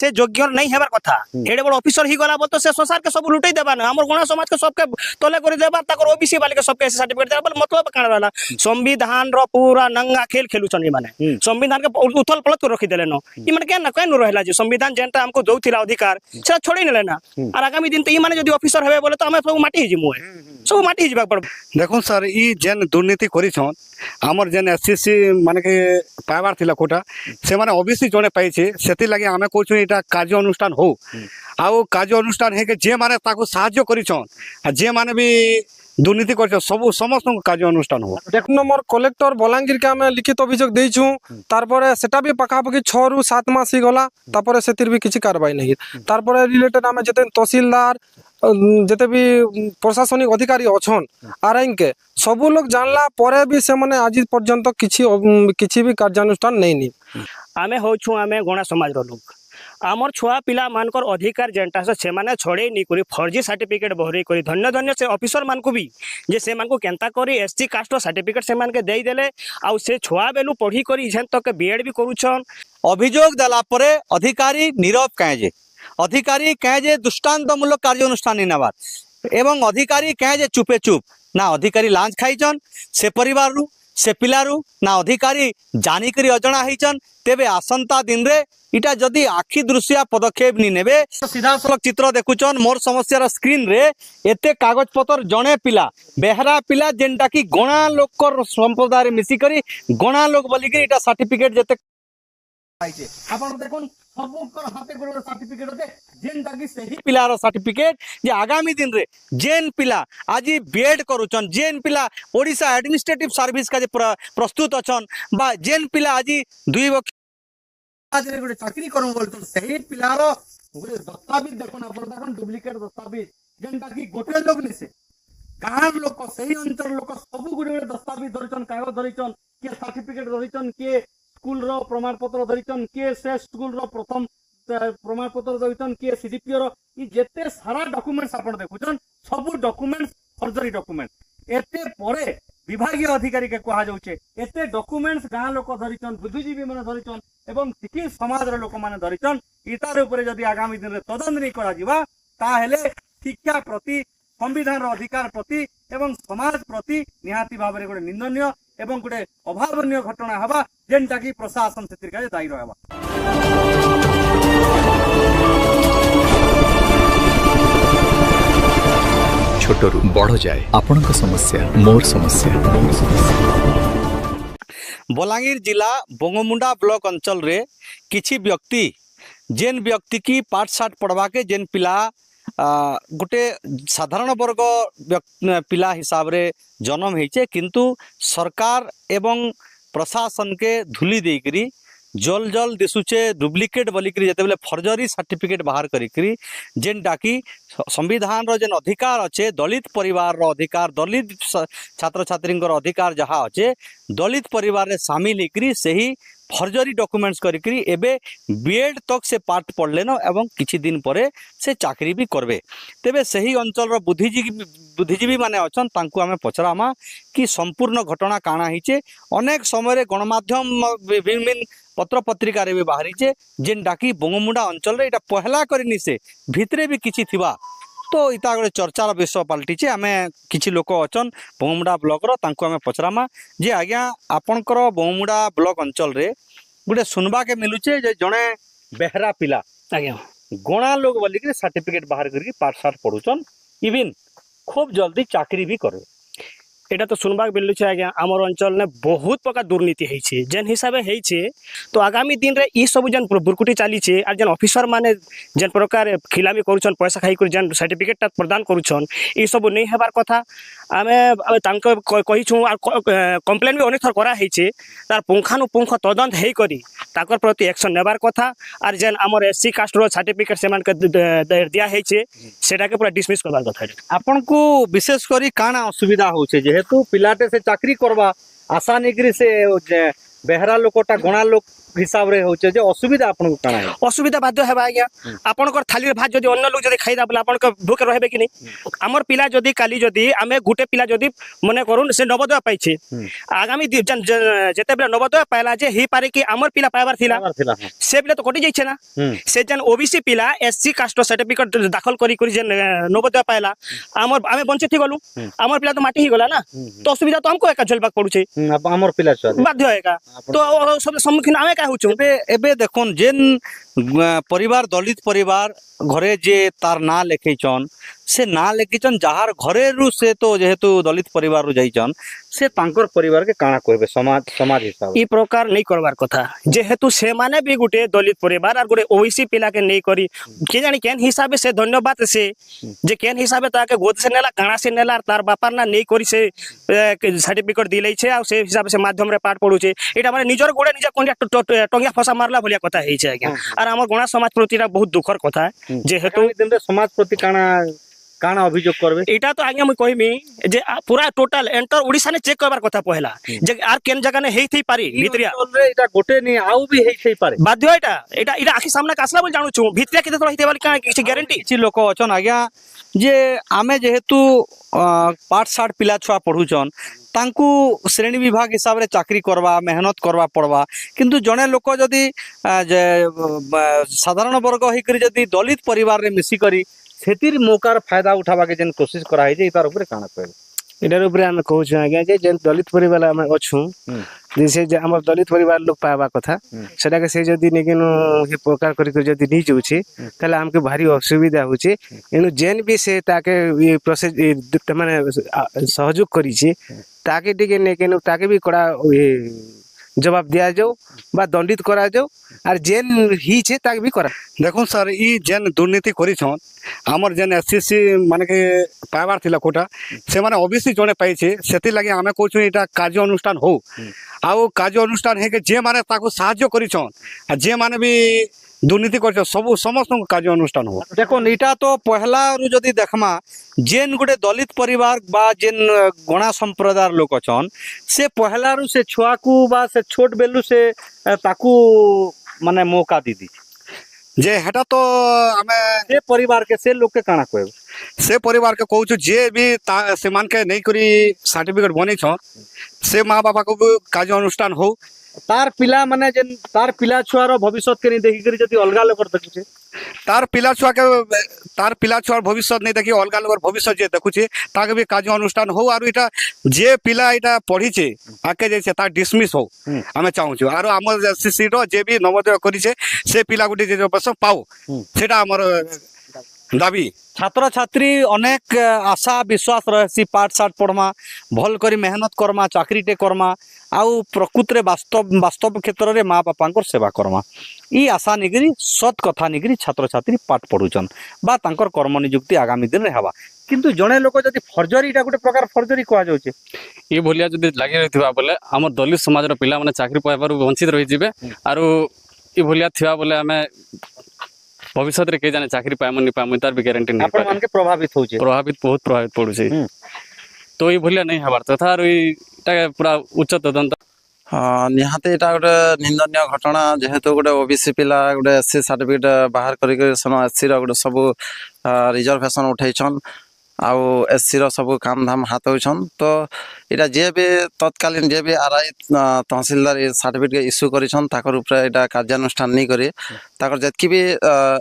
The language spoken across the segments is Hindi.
से योग्य नहीं हेबार कथा एडे बड़ ऑफिसर ही गला बोल तो से संसार के सब लुटई देबा ना हमर गणा समाज के सबके तले कर देबा ताकर ओबीसी वाले के सबके सर्टिफिकेट देबा मतलब काण रहला संविधान रो पूरा नंगा खेल खेलु छन माने संविधान के उथल पलट कर रखी देले न ई माने के न केन रहला जे संविधान जेनटा हमको दउथिला अधिकार से छोड़ी नेले ना और आगामी दिन त ई माने जदी ऑफिसर हेबे बोले तो हमें सब माटी ही जिमु सब माटी ही जिबा पड़ देखो सर ई जेन दुर्नीति करिछन हमर जेन एससीसी माने के पाइबार थिला कोटा से माने ओबीसी जने पाइछे सेति लागि हमें कोछु एटा कार्य अनुष्ठान हो आउ कार्य अनुष्ठान हे के जे माने ताको सहाय्य करिछन आ जे माने भी दुर्नीति कर सब समस्त कार्य अनुष्ठान हो देखो मोर कलेक्टर बलांगीर के आमे लिखित अभियोग देइछु तारपरे सेटा भी पाखापाखि 6 रु 7 मास ही गला तारपरे सेतिर भी किछि कार्रवाई नहीं तारपरे रिलेटेड आमे जते तहसीलदार जते भी प्रशासनिक अधिकारी अछन आरएन के सब लोग जानला परे भी से माने आज पर्यंत किछि भी कार्यानुष्ठान नहीं नी आमे होछु आमे गणा समाज रो लोग आमर छुआ पिला मानकर अधिकार जेनटा से माने छड़े नी करी फर्जी सर्टिफिकेट बहरे करी धन्य धन्य से ऑफिसर मान को भी जे से मान को केंता करी एससी कास्ट सर्टिफिकेट से मान के देई देले आ से छुआ बेलु पढ़ी करी इछन तक बीएड भी करूछन अभियोग देला परे अधिकारी नीरव काजे अधिकारी काजे दृष्टांतमूलक कार्यानुष्ठान नेबार एवं अधिकारी काजे चुपे चुप ना अधिकारी लांच खाइछन से परिवार रु से पिलारू ना अधिकारी जानिकरी अजणा होइछन तेबे आसंता दिन रे इटा जदि आखि दृश्या पदक्षेप नि नेबे सीधा सलख चित्र देखुचन मोर समस्या स्क्रीन रे एते कागज पत्र जणे पिला बेहरा पिला जेनटा की गणा लोकर संप्रदाय रे मिसी करी गणा लोक बोली के इटा सर्टिफिकेट जेते आइछे आपण देखोन सबकर हाथे गोड़ सर्टिफिकेट होते जेनटा की सही पिलार सर्टिफिकेट जे आगामी दिन रे जेन पिला आज बीएड करूछन जेन पिला ओडिशा एडमिनिस्ट्रेटिव सर्विस का जे प्रस्तुत अछन बा जेन पिला आज 2 वर्ष आज रे गोटे चाकरी करू बोल तो सही पिलार गोटे दस्तावेज देखो ना पर देखो डुप्लीकेट दस्तावेज जेनटा की गोटे लोग निसे गाँव लोक सही अंचल लोक सब गोटे दस्तावेज धरिछन कागज धरिछन के सर्टिफिकेट धरिछन के स्कूल रो प्रमाण पत्र धरिछन के से स्कूल रो प्रथम प्रमाण पत्र धरिछन के सीडीपीओ रो ई जेते सारा डॉक्यूमेंट्स आपण देखुछन सब डॉक्यूमेंट्स फर्जरी डॉक्यूमेंट एते परे विभागीय अधिकारी के कहा जाउछे एते डॉक्यूमेंट्स गाँ लोक धरिछन बुद्धिजीवी माने धरिछन एवं सिक्किम समाज रो लोक माने धरिछन इतार ऊपर जदी आगामी दिन रे तदंत नहीं करा जिबा ताहेले शिक्षा प्रति संविधान रो अधिकार प्रति एवं समाज प्रति निहाती भाव रे गोटे निंदनीय एवं गोटे अभावनीय घटना हवा जेनटा की प्रशासन से दायी रहबा छोटरू बड़ जाए आपनक समस्या मोर समस्या बलांगीर जिला बंगमुंडा ब्लॉक अंचल रे किछि व्यक्ति जेन व्यक्ति की पाठ साठ पढ़वा के जेन पिला गोटे साधारण वर्ग पिला हिसाब रे जन्म होइछे किंतु सरकार एवं प्रशासन के धूली देकरी जल जल दिशुचे डुप्लिकेट बोलिकी जिते फर्जरी सर्टिफिकेट बाहर करी जेनटा कि संविधान रो जेन अधिकार अच्छे दलित परिवार रो अधिकार दलित छात्र छात्री अधिकार जहाँ अच्छे दलित परिवार रे शामिल होकर सही फर्जरी डॉक्यूमेंट्स करी एबे बीएड तक से पाठ पढ़ले न एवं किछि दिन परे से चाकरी भी करबे तेबे सही अंचल रो बुद्धिजीवी माने अछन तांकु आमे पचरामा कि संपूर्ण घटना काना हिचे अनेक समय गणमाध्यम विभिन्न पत्र पत्रिका रे भी बाहरीचे जेनटा कि बंगमुंडा अंचल रे इटा पहला करनी से भितरे भी किछि थिबा तो इता गोटे चर्चार विषय पलटिचे आमे किछि लोक अछन बंगमुंडा ब्लॉक रो तांकु आमे पचरामा जे आज्ञा आपनकर बंगमुंडा ब्लॉक अंचल रे गोटे सुनबा के मिलुचे जे जणे बेहरा पिला आज्ञा गणा लोग बोली के सर्टिफिकेट बाहर करके पाठ साठ पढ़ुचन इवन खूब जल्दी चाकरी भी करे एटा तो सुनबाक मिलु छे आज्ञा हमर अंचल ने बहुत प्रकार दुर्नीति है छे जेन हिसाबे है छे तो आगामी दिन रे ई सब जन बुरकुटी चाली छे और जन ऑफिसर माने जन प्रकार खिलामी करूछन पैसा खाई कर जन सर्टिफिकेट प्रदान करूछन ई सब नहीं हेबार कथा आमे तांको कहि छु और कंप्लेन भी अनेक थर करा है छे तार पुंखानुपुंख तदंत हेई करी ताकर प्रति एक्शन नेबार कथा और जेन हमर एससी कास्ट रो सर्टिफिकेट से मान के दिया है छे सेटा के पूरा डिसमिस करबार कथा आपन को विशेष करी काना असुविधा होचे जेहेतु पिलाटे से चाकरी करबा आशा निकरी से बेहरा लोकटा गणा लोक हिसाब रे होचे जे असुविधा आपन को काना है असुविधा बाध्य हेबा आज्ञा आपनकर थाली भात जदि अन्य लोक जदि खाइदा बोले आपनकर भूख रहबे कि नहीं हमर पिला जदि काली जदि आमे गुटे पिला जदि मने करूँ से नवोदय पाइछे आगामी जेते बेला नवोदय पाइला जे ही पारे कि हमर पिला पाइबार थिला से बेला तो कटि जाइछे ना से जन ओबीसी पिला एससी कास्ट सर्टिफिकेट दाखल करी करी जन नवोदय पाइला हमर आमे वंचित ही गलु हमर पिला तो माटी ही गला ना तो असुविधा तो हमको एका झेलबाक पड़ुछे हमर पिला छुआ बाध्य एका तो सब सम्मुखीन आमे का होछु एबे देखुन जेन परिवार दलित परिवार घरे जे तार ना लिखैछन से ना लिखिछन जहार घरे रु से तो जेहेतु दलित परिवार रु जाइछन से तांकर परिवार के काना कहबे समाज हिसाब ई प्रकार नहीं करबार कथा जेहेतु से माने भी गुटे दलित परिवार और गुटे ओबीसी पिला के नहीं करी के जानी केन हिसाबे से धन्यवाद से जे केन हिसाबे ताके गोद से नेला काना से नेला तार बापार ना नहीं करी से सर्टिफिकेट दिलै छे आ से हिसाब से माध्यम रे पाठ पढु छे एटा माने निजर गोडे निजा कोंडिया टंगिया फसा मारला भलिया कथा हेइ छे आज्ञा और हमर गणा समाज प्रति बहुत दुखर कथा जेहेतु दिन रे समाज प्रति काना अभियोग करबे एटा तो आज्ञा मुई कहमी जे पूरा टोटल एंटर ओडिसा ने चेक करबार कथा पहला जे आर केन जगह ने हेइ थई पारी भितरिया रे एटा गोटे नि आउ भी हेइ थई पारे बाध्य एटा एटा एटा आखि सामना कासला बोल जानु छु भितरिया केते तो हेते वाली का किछि ग्यारंटी किछि लोक अछन आज्ञा जे आमे जेहेतु पाठ साठ पिला छुआ पढुचन तांकू श्रेणी विभाग हिसाब रे चाकरी करवा मेहनत करवा पड़वा किंतु जने लोक जदि साधारण वर्ग होकर जदि दलित परिवार रे मिसी करी सेतिर मौकार फायदा उठावा के जेन कोशिश करा है जे तार ऊपर काना कहबे एटार ऊपर आमे कहू छु आज्ञा जे जेन दलित परिवार आमे अछु जैसे जे हमर दलित परिवार लोग पावा कथा सेटा के से जदि नेकिन हे प्रकार करी जदि नी जाउछे तले हमके भारी असुविधा होछे एनु जेन भी से ताके ये प्रोसेस माने सहयोग करी छे ताके टिके नेकिन ताके भी कड़ा जवाब दिया जाओ बा दंडित करा जाओ और जेन ही छे ताके भी करा देखो सर ई जेन दुर्नीति करिछन हमर जेन एससीसी माने के पाइबार थिला कोटा से माने ओबीसी जने पाइछे सेति लागि आमे कहछु एटा कार्य अनुष्ठान हो आउ कार्य अनुष्ठान हे के जे माने ताको सहाय्य करिछन आ जे माने भी दुर्नीति कर सब समस्त कार्य अनुष्ठान हो देखो इटा तो पहला रु जदि देखमा जेन गुटे दलित परिवार बा जेन गणा संप्रदाय लोक अछन से पहला रु से छुआ को बा से छोट बेलु से ताकू माने मौका दीदी जे हेटा तो हमें से परिवार के से लोग के काना कहबे से परिवार के कहू जे भी से मान के नहीं करी सर्टिफिकेट बनी छ से माँ बापा को भी कार्य अनुष्ठान हो तार पिला माने जेन तार पिला छुआर भविष्य के नहीं देखि करी जति अलगा लोकर देखुछे तार पिला छुआर भविष्य नहीं देखि अलगा लोकर भविष्य जे देखुछे ताके भी कार्य अनुष्ठान हो और इटा जे पिला इटा पढ़ी छे आके जे तार डिसमिस हो हमें चाहू छु और हमर एससीसी रो जे भी नवोदय करी छे से पिला गुटी जे बस पाओ सेटा हमर दाबी छात्र छात्री अनेक आशा विश्वास रहे पाठ साठ पढ़मा भल करी मेहनत करमा चाकरीटे करमा आउ प्रकृत रे वास्तव क्षेत्र रे माँ बापा सेवा करमा ई आशा निगरी सत कथा निगरी छात्र छात्री पाठ पढ़ुचन बा तांकर कर्म नियुक्ति आगामी दिन रे हवा किंतु जने लोक जदि फर्जरी इटा गोटे प्रकार फर्जरी कहा जाउछे ये भलिया जदि लागि रहितबा बोले हमर दलित समाज रो पिला माने चाकरी पाइबार वंचित रहि जिवे आरो ई भलिया थिबा बोले हमें भविष्य रे के जाने चाकरी पाइमनि पाइमनि तार भी गारंटी नहीं अपन मान के प्रभावित होउछे बहुत प्रभावित पड़ुछे तो ई भलिया नहीं हबार तथा आरो इटा पूरा उच्च तदंत निहाते एटा गोटे निंदनीय घटना जेहेतु गोटे ओबीसी पिला गोटे एससी सर्टिफिकेट बाहर करिक एससी रो गोटे सब रिजर्वेशन उठैछन आउ एससी रो सब काम धाम हाथ होछन तो एटा जे भी तत्कालीन जे भी आरआई तहसीलदार सर्टिफिकेट इश्यू करिछन ताकर ऊपर एटा कार्यानुष्ठान नहीं करी ताकर जतकी भी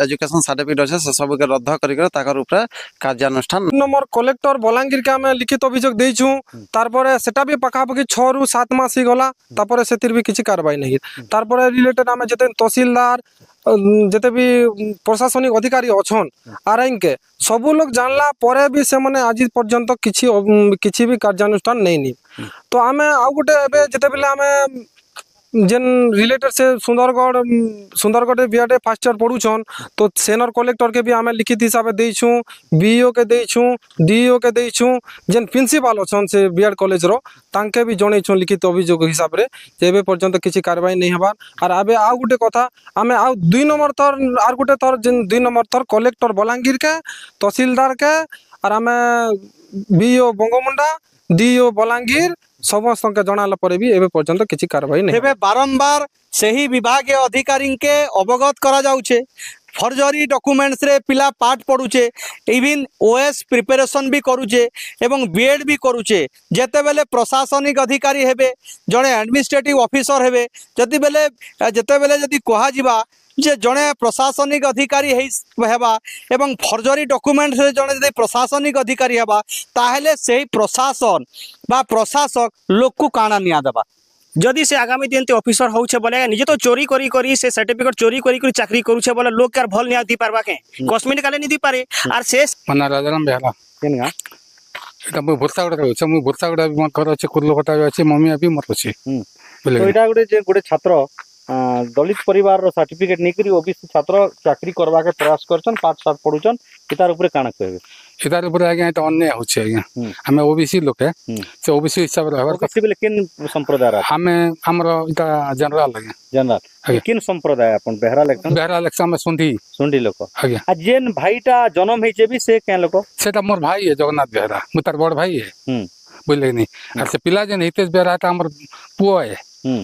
एजुकेशन सर्टिफिकेट अछि से सब के रद्द करिक ताकर ऊपर कार्यानुष्ठान नंबर कलेक्टर बलांगीर के आमे लिखित अभियोग देइछु तारपरे सेटा भी पाखापाखि 6 रु 7 मास ही गला तारपरे सेतिर भी किछि कार्रवाई नहीं तारपरे रिलेटेड आमे जते तहसीलदार जते भी प्रशासनिक अधिकारी अछन आरआई के सब लोग जानला परे भी से माने आज पर्यंत किछि भी कार्यानुष्ठान नहीं तो आमे आउ गोटे एबे जते बेले आमे जेन रिलेटेड से सुंदरगढ़ बीआरटे फर्स्ट ईयर पढ़ुछन तो सेनर कलेक्टर के भी आमे लिखित हिसाब से देइछु बीईओ के देइछु डीईओ के देइछु जेन प्रिंसिपल अछन से बीआर कॉलेज रो तांके भी जणैछु लिखित अभियोग हिसाब रे जेबे पर्यंत किछि कार्रवाई नहीं हबार और आबे आउ गुटे कथा आमे आउ 2 नंबर थर आर गुटे थर जेन 2 नंबर थर कलेक्टर बलांगीर के तहसीलदार के और आमे बीईओ बंगमुंडा डीईओ बलांगीर ସମସ୍ତଙ୍କୁ ଜଣାଲା ପରେ ବି ଏବେ ପର୍ଯ୍ୟନ୍ତ କିଛି କାରବାଇ ନାହିଁ ତେବେ ବାରମ୍ବାର ସେହି ବିଭାଗୀୟ ଅଧିକାରୀଙ୍କୁ ଅବଗତ କରାଯାଉଛେ ଫର୍ଜରୀ ଡକୁମେଣ୍ଟସ୍ ରେ ପିଲା ପାଠ ପଢୁଛେ ଇଭିନ୍ ଓଏସ୍ ପ୍ରିପାରେସନ୍ ବି କରୁଛେ ଏବଂ ବିଏଡ୍ ବି କରୁଛେ ଯେତେବେଳେ ପ୍ରଶାସନିକ ଅଧିକାରୀ ହେବେ ଜଣେ ଆଡମିନିଷ୍ଟ୍ରେଟିଭ ଅଫିସର ହେବେ ଯେତେବେଳେ ଯଦି କୁହାଯିବା ଯେ ଜଣେ ପ୍ରଶାସନିକ ଅଧିକାରୀ ହେବା ଏବଂ ଫର୍ଜରୀ ଡକୁମେଣ୍ଟରେ ଜଣେ ଯଦି ପ୍ରଶାସନିକ ଅଧିକାରୀ ହେବା ତାହେଲେ ସେହି ପ୍ରଶାସନ ବା ପ୍ରଶାସକ ଲୋକକୁ କାଣା ନିଆ ଦେବା जदि से आगामी दिन ते ऑफिसर होउछे बोले निजे तो चोरी करी से सर्टिफिकेट चोरी करी चाकरी करूछे बोले लोग कार भल निया दी पारबा के कॉस्मेटिक काले नी दी पारे आर से मना राजाराम बेहला କେନଗା এটা ମୁଁ ଭୁର୍ସାଗୁଡ଼ାରେ ଅଛି ମୁଁ ଭୁର୍ସାଗୁଡ଼ା ବି ମୋର ଘର ଅଛି କୁର୍ଲକଟା ବି ଅଛି ମମି ବି ମୋର ଅଛି ତ ଏଇଟା ଗୋଟେ ଛାତ୍ର ଦଳିତ ପରିବାରର ସାର୍ଟିଫିକେଟ ନେଇକରି ଓବିସି ଛାତ୍ର ଚାକିରି କରବାକେ ପ୍ରୟାସ କରଛନ୍ ପାଠ ସାଠ ପଢୁଛନ୍ ତାର ଉପରେ କାଣା କହିବେ ଏତାର ଉପରେ ଆଜ୍ଞା ଏଟା ଅନ୍ୟାୟ ହଉଛି ଆଜ୍ଞା ଆମେ ଓବିସି ଲୋକେ ସେ ଓବିସି ହିସାବରେ ହେବାର କଥା ଓବିସି ବେଲେ କେନ୍ ସମ୍ପ୍ରଦାୟର ଆମେ ଆମର ଏଟା ଜେନେରାଲ ଆଜ୍ଞା ଜନରାଲ କେନ୍ ସମ୍ପ୍ରଦାୟ ଆପଣ ବେହରା ଲେଖନ୍ ବେହରା ଲେଖା ଆମେ ସୁଣ୍ଡି ଲୋକ ଆଜ୍ଞା आ जेन भाईटा जन्म ହେଇଛେ ବି ସେ କେନ୍ ଲୋକ ସେଟା ମୋର ଭାଇ है जगन्नाथ बेहरा ମୁଁ ତାର ବଡ଼ ଭାଇ है ବୁଝିଲେ କି ଆର ସେ ପିଲା ଯେନ୍ ହିତେଶ ବେହରା ତା ଆମର ପୁଅ है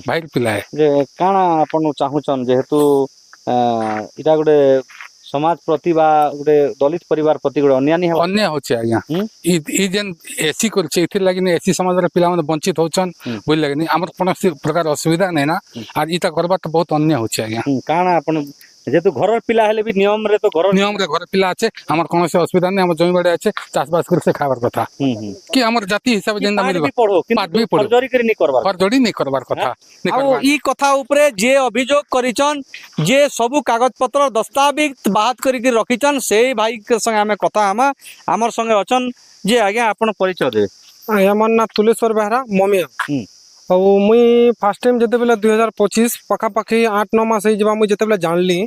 ଭାଇର ପିଲା है ଯେ କାଣା ଆପଣ ଚାହୁଁଛନ୍ ଯେହେତୁ ଏଇଟା ଗୋଟେ समाज प्रति बा गोटे दलित परिवार प्रति गोटे अन्याय है अन्याय होचे आज्ञा ई जेन एसी करछे इथिर लागि ने एसी समाज रे पिला माने वंचित होचन बुझ लागि नि हमर कोनोसी प्रकार असुविधा नै ना आ इता करबा त बहुत अन्याय होचे आज्ञा काना अपन जेतु घर पिला हेले भी नियम रे तो नियम रे घर पिला আছে हमर कोनोसी असुविधा नै हमर जमी बाड़े আছে चाष बास कर से खाবার কথা कि हमर जाति हिसाब जेंदा मिलबा पढ़ो कि फर्जरी करी नै करबार फर्जरी नै करबार କଥା आ ई कथा ऊपर जे अभियोग करिचन जे सब कागज पत्र दस्तावेज बात करी के रखिचन से भाई के संगे हमें कथा हमर संगे अचन जे आज्ञा अपन परिचय दे हमर ना तुलेश्वर बेहरा ममिया ଆଉ ମୁଇଁ ଫାର୍ଷ୍ଟ ଟାଇମ୍ ଯେତେବେଳେ 2025 ପାଖାପାଖି 8-9 ମାସ ହେଇଯିବା ମୁଇଁ ଯେତେବେଳେ ଜାଣିଲି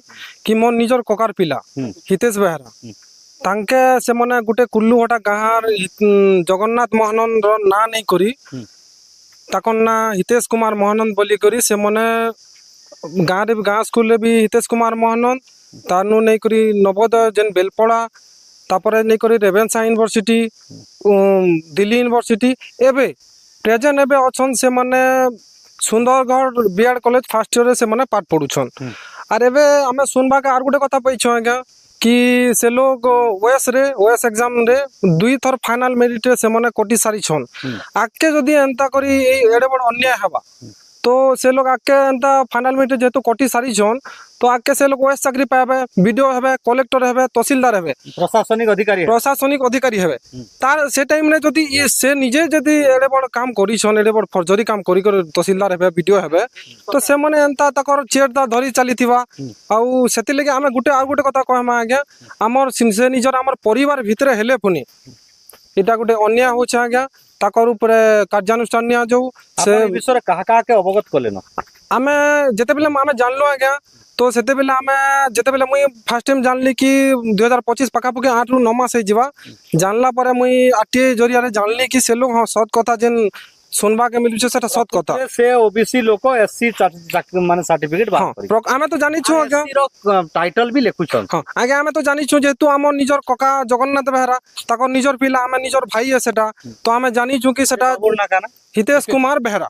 କି ମୋର ନିଜର କକାର ପିଲା ହିତେଶ ବେହେରା ତାଙ୍କେ ସେମାନେ ଗୋଟେ କୁଲ୍ଲୁହଟା ଗାଁର ଜଗନ୍ନାଥ ମହାନନ୍ଦର ନାଁ ନେଇ କରି ତାଙ୍କର ନାଁ ହିତେଶ କୁମାର ମହାନନ୍ଦ ବୋଲି କରି ସେମାନେ ଗାଁରେ ବି ଗାଁ ସ୍କୁଲରେ ବି ହିତେଶ କୁମାର ମହାନନ୍ଦ ତାନୁ ନେଇକରି ନବୋଦୟ ଯେନ୍ ବେଲପଡ଼ା ତାପରେ ନେଇକରି ରେଭେନ୍ସା ୟୁନିଭର୍ସିଟି ଦିଲ୍ଲୀ ୟୁନିଭର୍ସିଟି ଏବେ प्रेजेंट एबे अछन से माने Sundargarh B Ed college first year से माने पाठ पढुछन आर एबे हमें सुनबा के आर गुटे कथा पैछो आज्ञा कि से लोग ओएस एग्जाम रे 2 थर फाइनल मेरिट रे से माने कोटी सारी छन आके जदी एंता करी एडे बड अन्याय हबा तो से लोग आके एंता फाइनल मेरिट जेतु कोटी सारी छन तो आके से लोग ओएस चाकरी पाबे वीडियो हेबे कलेक्टर हेबे तहसीलदार हेबे प्रशासनिक अधिकारी हेबे तार से टाइम रे जदी ये से निजे जदी एडे बड काम करी छन एडे बड फर्जरी काम करी कर तहसीलदार हेबे वीडियो हेबे तो से माने एंता तकर चेयर दा धरी चलीथिबा आ सेति लगे हमें गुटे आ गुटे कथा कहमा आज्ञा हमर से निजर हमर परिवार भितरे हेले पुनी एटा गुटे अन्याय होछ आज्ञा ताकर ऊपर कार्यानुष्ठान निया जाऊ से विषय कहा कहा के अवगत कले न आमे जेते बेले आमे जानलो आज्ञा तो सेते बेले आमे जेते बेले मुई फर्स्ट टाइम जानली कि 2025 पाखापाखि 8 रु 9 मास हे जिवा जानला परे मुई आरटीआई जरिया रे जानली कि से लोग हां सत कथा जेन सुनबा के मिलु छै सेटा सत कथा से ओबीसी लोक एससी माने सर्टिफिकेट बा आमे तो जानि छु आज्ञा टाइटल भी लेखु छन हां आगे आमे तो जानि छु जेतु हमर निजर कका जगन्नाथ बेहरा ताको निजर पिला आमे निजर भाई है सेटा तो आमे जानि छु कि सेटा हितेश कुमार बेहरा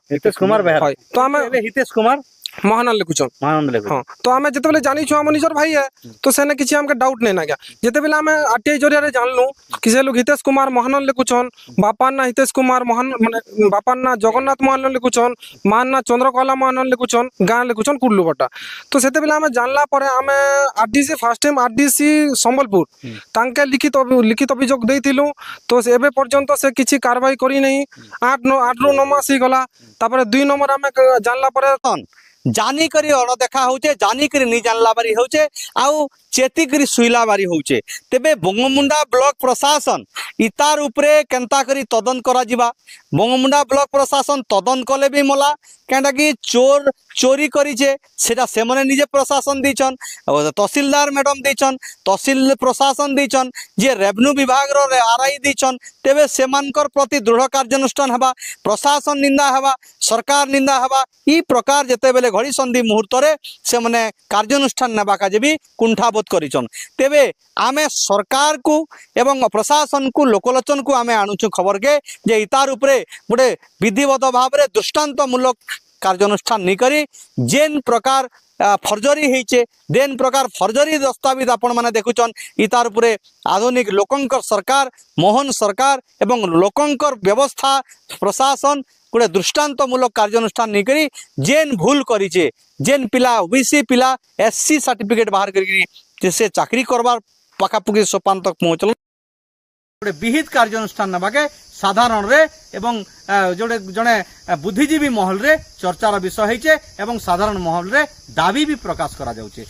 तो आमे हितेश कुमार महानंद लिखुछन हाँ तो आमे जेते बेले जानि छु हम निजर भाई है तो सेने किछि हमके डाउट नै ना गया जेते बेले आमे आरटीआई जरिया रे जानलु कि से लोग हितेश कुमार महानंद लिखुछन बापा ना हितेश कुमार महानंद माने बापा ना जगन्नाथ महानंद लिखुछन मान ना चंद्रकला महानंद लिखुछन गां लिखुछन कुल्लुबटा तो सेते बेले आमे जानला परे आमे RDC first time RDC Sambalpur तांके लिखित अभियोग देइथिलु तो एबे पर्यंत से किछि कार्रवाई करी नै 8 रु 9 मास ही गला तापर 2 नंबर आमे जानला परे जानी करी अणदेखा होचे जानी करी नहीं जानला बारी होचे आउ चेती करी सुइला बारी होचे तेबे बंगमुंडा ब्लॉक प्रशासन इतार उपरे केंता करी तदन करा जिबा बंगमुंडा ब्लॉक प्रशासन तदन कले भी मला केंटा कि चोरी करिचे सेटा सेमने निजे प्रशासन दिचन तहसीलदार मैडम दिचन तहसील प्रशासन दिचन जे रेवेन्यू विभाग रो आरआई दिचन तेबे सेमानकर प्रति दृढ़ कार्यानुष्ठान हबा प्रशासन निंदा हबा सरकार निंदा हबा ई प्रकार जेते बेले घड़ी संधि मुहूर्त रे से माने कार्यानुष्ठान नेबा का जे भी कुंठा বোধ করিছন। তেবে আমি সরকারকু এবং প্রশাসনকু লোকলোচনকু আমি আনুছু খবরকে যে ইতার উপরে গোটে বিধিবদ্ধ ভাবে দৃষ্টান্তমূলক କାର୍ଯ୍ୟାନୁଷ୍ଠାନ ନେଇକରି ଯେନ୍ ପ୍ରକାର ଫର୍ଜରୀ ହେଇଛେ ଯେନ୍ ପ୍ରକାର ଫର୍ଜରୀ ଦସ୍ତାବିଜ ଆପଣମାନେ ଦେଖୁଛନ୍ ଇତାର ଉପରେ ଆଧୁନିକ ଲୋକଙ୍କର ସରକାର ମୋହନ ସରକାର ଏବଂ ଲୋକଙ୍କର ବ୍ୟବସ୍ଥା ପ୍ରଶାସନ ଗୋଟେ ଦୃଷ୍ଟାନ୍ତମୂଳକ କାର୍ଯ୍ୟାନୁଷ୍ଠାନ ନେଇକରି ଯେନ୍ ଭୁଲ କରିଛେ ଯେନ୍ ପିଲା ଓବିସି ପିଲା ଏସସି ସାର୍ଟିଫିକେଟ ବାହାର କରିକି ସେ ଚାକିରି କରବାର ପାଖାପାଖି ସୋପାନ ତକ ପହଞ୍ଚଲ ଗୋଟେ ବିହିତ କାର୍ଯ୍ୟାନୁଷ୍ଠାନ ନେବାକେ ସାଧାରଣରେ ଏବଂ ଯୋଡ଼େ ଜଣେ ବୁଦ୍ଧିଜୀବୀ ମହଲରେ ଚର୍ଚ୍ଚାର ବିଷୟ ହେଇଛେ ଏବଂ ସାଧାରଣ ମହଲରେ ଦାବି ବି ପ୍ରକାଶ କରାଯାଉଛି।